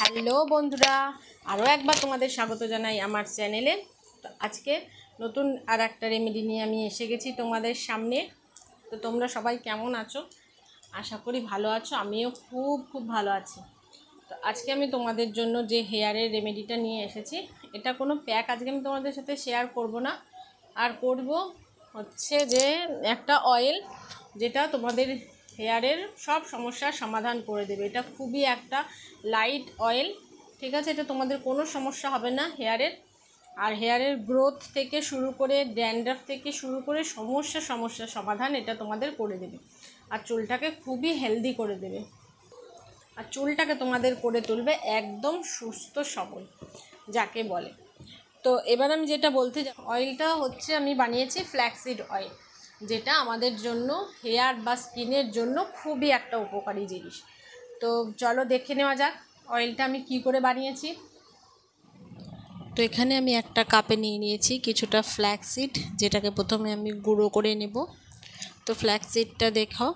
Hello বন্ধুরা, আরও একবার তোমাদের স্বাগত জানাই আমার চ্যানেলে। তো আজকে নতুন আর একটা রেমেডি নিয়ে আমি এসে গেছি তোমাদের সামনে। তো তোমরা সবাই কেমন আছো? আশা করি ভালো আছো। আমিও খুব খুব ভালো আছি। তো আজকে আমি তোমাদের জন্য যে হেয়ারের রেমেডিটা নিয়ে এসেছি, এটা কোনো প্যাক আজকে আমি তোমাদের সাথে শেয়ার করব না, আর করব হচ্ছে যে একটা অয়েল, যেটা তোমাদের হেয়ারের সব সমস্যার সমাধান করে দেবে। এটা খুবই একটা লাইট অয়েল, ঠিক আছে? এটা তোমাদের কোনো সমস্যা হবে না হেয়ারের। আর হেয়ারের গ্রোথ থেকে শুরু করে ড্যান্ড্রাফ থেকে শুরু করে সমস্যার সমাধান এটা তোমাদের করে দেবে। আর চুলটাকে খুবই হেলদি করে দেবে, আর চুলটাকে তোমাদের করে তুলবে একদম সুস্থ সবল, যাকে বলে। তো এবার আমি যেটা বলতে যাই, অয়েলটা হচ্ছে আমি বানিয়েছি ফ্ল্যাক্সিড অয়েল, যেটা আমাদের জন্য হেয়ার বা স্কিনের জন্য খুবই একটা উপকারী জিনিস। তো চলো দেখে নেওয়া যাক অয়েলটা আমি কি করে বানিয়েছি। তো এখানে আমি একটা কাপে নিয়ে নিয়েছি কিছুটা ফ্ল্যাক্সিড, যেটাকে প্রথমে আমি গুঁড়ো করে নেব। তো ফ্ল্যাক্সিডটা দেখো,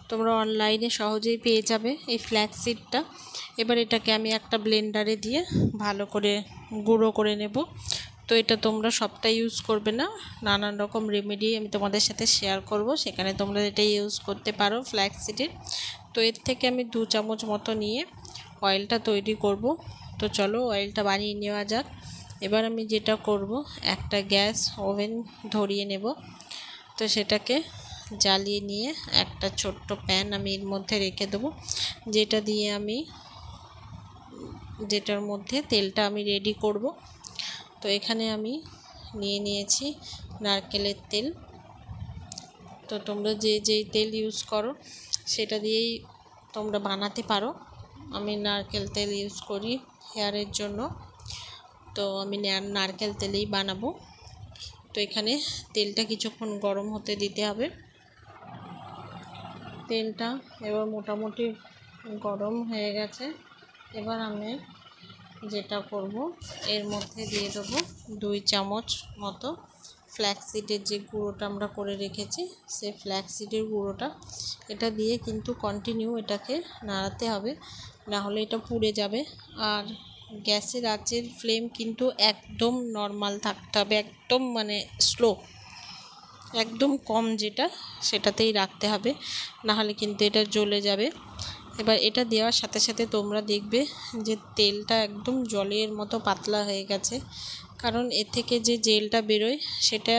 তোমরা অনলাইনে সহজেই পেয়ে যাবে এই ফ্ল্যাক্সিডটা। এবার এটাকে আমি একটা ব্লেন্ডারে দিয়ে ভালো করে গুঁড়ো করে নেব। তো এটা তোমরা সবটা ইউজ করবে না, নানান রকম রেমেডি আমি তোমাদের সাথে শেয়ার করব, সেখানে তোমরা এটা ইউজ করতে পারো ফ্ল্যাক্সিডের। তো এর থেকে আমি 2 চামচ মতো নিয়ে অয়েলটা তৈরি করব। তো চলো অয়েলটা বানিয়ে নেওয়া যাক। এবার আমি যেটা করব, একটা গ্যাস ওভেন ধরিয়ে নেব। তো সেটাকে জ্বালিয়ে নিয়ে একটা ছোট্ট প্যান আমি এর মধ্যে রেখে দেবো, যেটার মধ্যে তেলটা আমি রেডি করব। তো এখানে আমি নিয়ে নিয়েছি নারকেলের তেল। তো তোমরা যেই তেল ইউজ করো সেটা দিয়েই তোমরা বানাতে পারো। আমি নারকেল তেল ইউজ করি হেয়ারের জন্য, তো আমি নারকেল তেলেই বানাবো। তো এখানে তেলটা কিছুক্ষণ গরম হতে দিতে হবে। তেলটা এবার মোটামুটি গরম হয়ে গেছে। এবার আমি যেটা করব, এর মধ্যে দিয়ে দেবো 2 চামচ মতো ফ্ল্যাক্সিডের যে গুঁড়োটা আমরা করে রেখেছি, সেই ফ্ল্যাক্সিডের গুঁড়োটা। এটা দিয়ে কিন্তু কন্টিনিউ এটাকে নাড়াতে হবে, না হলে এটা পুড়ে যাবে। আর গ্যাসের আঁচের ফ্লেম কিন্তু একদম নর্মাল থাকতে হবে, একদম মানে স্লো, একদম কম যেটা সেটাতেই রাখতে হবে, না হলে কিন্তু এটা জ্বলে যাবে। এবার এটা দেওয়ার সাথে সাথে তোমরা দেখবে যে তেলটা একদম জলের মতো পাতলা হয়ে গেছে, কারণ এর থেকে যে জেলটা বেরোয় সেটা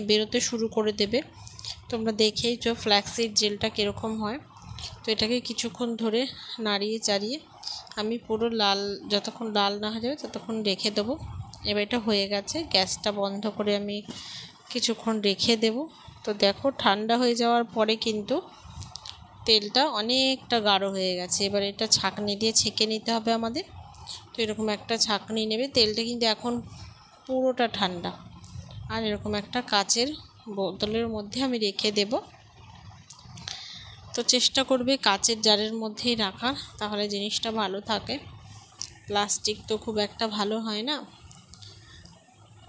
বেরোতে শুরু করে দেবে। তোমরা দেখেইছো ফ্ল্যাক্সিড জেলটা কীরকম হয়। তো এটাকে কিছুক্ষণ ধরে নাড়িয়ে চাড়িয়ে আমি পুরো যতক্ষণ লাল না হয়ে যাবে ততক্ষণ রেখে দেবো। এবার এটা হয়ে গেছে, গ্যাসটা বন্ধ করে আমি কিছুক্ষণ রেখে দেব। তো দেখো ঠান্ডা হয়ে যাওয়ার পরে কিন্তু তেলটা অনেকটা গাঢ় হয়ে গেছে। এবার এটা ছাঁকনি দিয়ে ছেঁকে নিতে হবে আমাদের। তো এরকম একটা ছাঁকনি নেবে, তেলটা কিন্তু এখন পুরোটা ঠান্ডা। আর এরকম একটা কাচের বোতলের মধ্যে আমি রেখে দেব। তো চেষ্টা করবে কাচের জারের মধ্যেই রাখার, তাহলে জিনিসটা ভালো থাকে। প্লাস্টিক তো খুব একটা ভালো হয় না।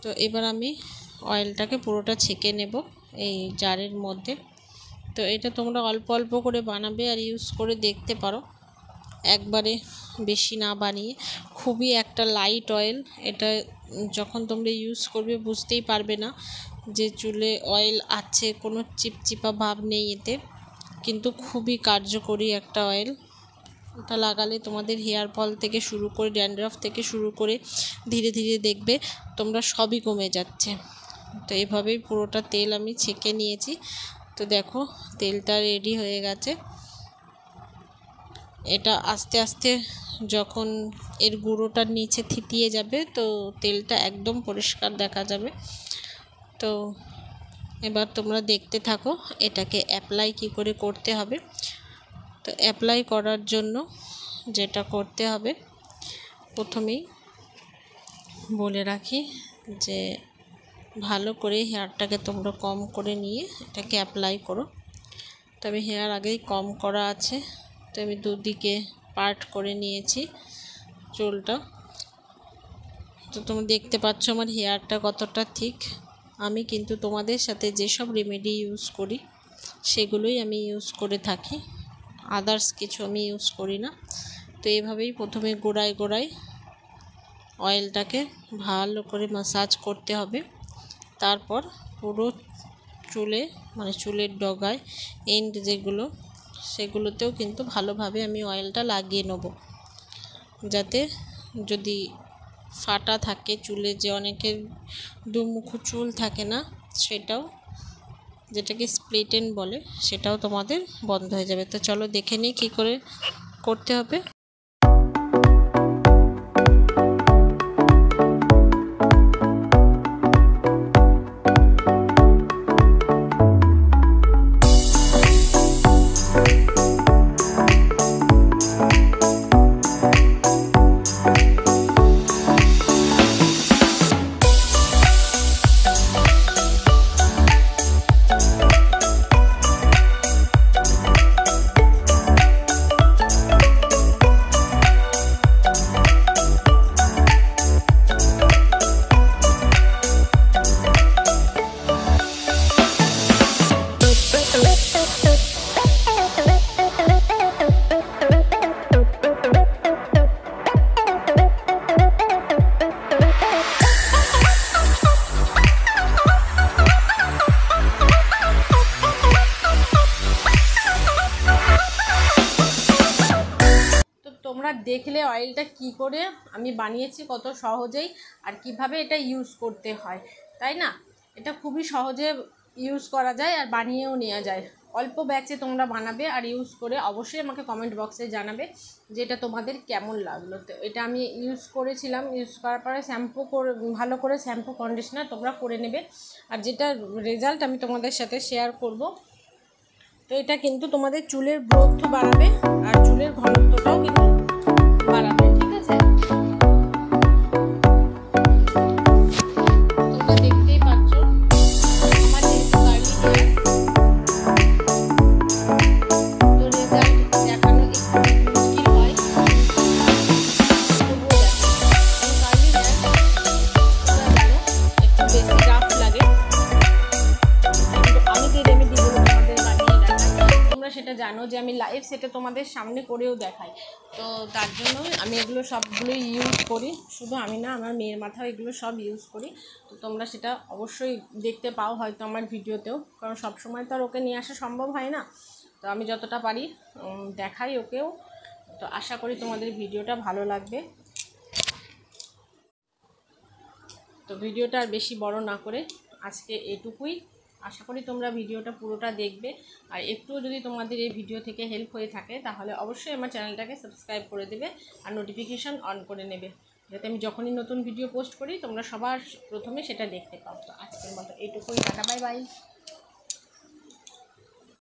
তো এবার আমি অয়েলটাকে পুরোটা ছেঁকে নেব এই জারের মধ্যে। তো এটা তোমরা অল্প অল্প করে বানাবে আর ইউজ করে দেখতে পারো, একবারে বেশি না বানিয়ে। খুবই একটা লাইট অয়েল, এটা যখন তোমরা ইউজ করবে বুঝতেই পারবে না যে চুলে অয়েল আছে, কোনো চিপচিপা ভাব নেই এতে, কিন্তু খুবই কার্যকরী একটা অয়েল। এটা লাগালে তোমাদের হেয়ার ফল থেকে শুরু করে ড্যান্ড্রাফ থেকে শুরু করে ধীরে ধীরে দেখবে তোমরা সবই কমে যাচ্ছে। তো এভাবেই পুরোটা তেল আমি ছেঁকে নিয়েছি। তো দেখো তেলটা রেডি হয়ে গেছে। এটা আস্তে আস্তে যখন এর গুঁড়োটার নিচে থিতিয়ে যাবে, তো তেলটা একদম পরিষ্কার দেখা যাবে। তো এবার তোমরা দেখতে থাকো এটাকে অ্যাপ্লাই কী করে করতে হবে। তো অ্যাপ্লাই করার জন্য যেটা করতে হবে, প্রথমেই বলে রাখি যে ভালো করে হেয়ারটাকে তোমরা কম করে নিয়ে এটাকে অ্যাপ্লাই করো। তবে হেয়ার আগেই কম করা আছে, তো আমি দুদিকে পার্ট করে নিয়েছি চুলটা। তো তোমরা দেখতে পাচ্ছ আমার হেয়ারটা কতটা ঠিক। আমি কিন্তু তোমাদের সাথে যেসব রেমেডি ইউজ করি সেগুলোই আমি ইউজ করে থাকি, আদার্স কিছু আমি ইউজ করি না। তো এইভাবেই প্রথমে গোড়ায় গোড়ায় অয়েলটাকে ভালো করে ম্যাসাজ করতে হবে। তারপর পুরো চুলে মানে চুলের ডগায় এন্ড যেগুলো সেগুলোতেও কিন্তু ভালোভাবে আমি অয়েলটা লাগিয়ে নেব, যাতে যদি ফাটা থাকে চুলে, যে অনেকের দুমুখো চুল থাকে না, সেটাও যেটাকে স্প্লিট এন্ড বলে সেটাও তোমাদের বন্ধ হয়ে যাবে। তো চলো দেখে নিই কী করে করতে হবে। তোমরা দেখলে অয়েলটা কি করে আমি বানিয়েছি, কত সহজেই আর কিভাবে এটা ইউজ করতে হয়, তাই না? এটা খুবই সহজে ইউজ করা যায় আর বানিয়েও নেওয়া যায়। অল্প ব্যাচে তোমরা বানাবে আর ইউজ করে অবশ্যই আমাকে কমেন্ট বক্সে জানাবে যে এটা তোমাদের কেমন লাগলো। তো এটা আমি ইউজ করেছিলাম, ইউজ করার পরে শ্যাম্পু করে ভালো করে শ্যাম্পু কন্ডিশনার তোমরা করে নেবে, আর যেটা রেজাল্ট আমি তোমাদের সাথে শেয়ার করব। তো এটা কিন্তু তোমাদের চুলের গ্রোথ বাড়াবে আর চুলের ঘনত্বটাও কিন্তু বাড়াবে, ঠিক আছে? তোমরা দেখতেই পাচ্ছ আমার যেহেতু কার্লি হেয়ার, তো রেজাল্ট দেখানো একটু মুশকিল হয়, তবুও দেখো কার্লি হেয়ার তোমরা জানো একটু বেশি রাফ লাগে, কিন্তু আমি যে রেমেডিগুলো তোমাদের বানিয়ে দেখাই তোমরা সেটা জানো যে আমি লাইভ সেটে তোমাদের সামনে করেও দেখাই। তো তার জন্য আমি এগুলো সবগুলোই ইউজ করি, শুধু আমি না, আমার মেয়ের মাথাও এগুলো সব ইউজ করি। তো তোমরা সেটা অবশ্যই দেখতে পাও হয়তো আমার ভিডিওতেও, কারণ সব সময় তো আর ওকে নিয়ে আসা সম্ভব হয় না। তো আমি যতটা পারি দেখাই ওকেও। তো আশা করি তোমাদের ভিডিওটা ভালো লাগবে। তো ভিডিওটা আর বেশি বড় না করে আজকে এটুকুই। আশা করি তোমরা ভিডিওটা পুরোটা দেখবে, আর একটুও যদি তোমাদের এই ভিডিও থেকে হেল্প হয়ে থাকে তাহলে অবশ্যই আমার চ্যানেলটাকে সাবস্ক্রাইব করে দেবে আর নোটিফিকেশান অন করে নেবে, যাতে আমি যখনই নতুন ভিডিও পোস্ট করি তোমরা সবার প্রথমে সেটা দেখতে পাও। তো আজকের মতো এইটুকুই, টাটা, বাই বাই।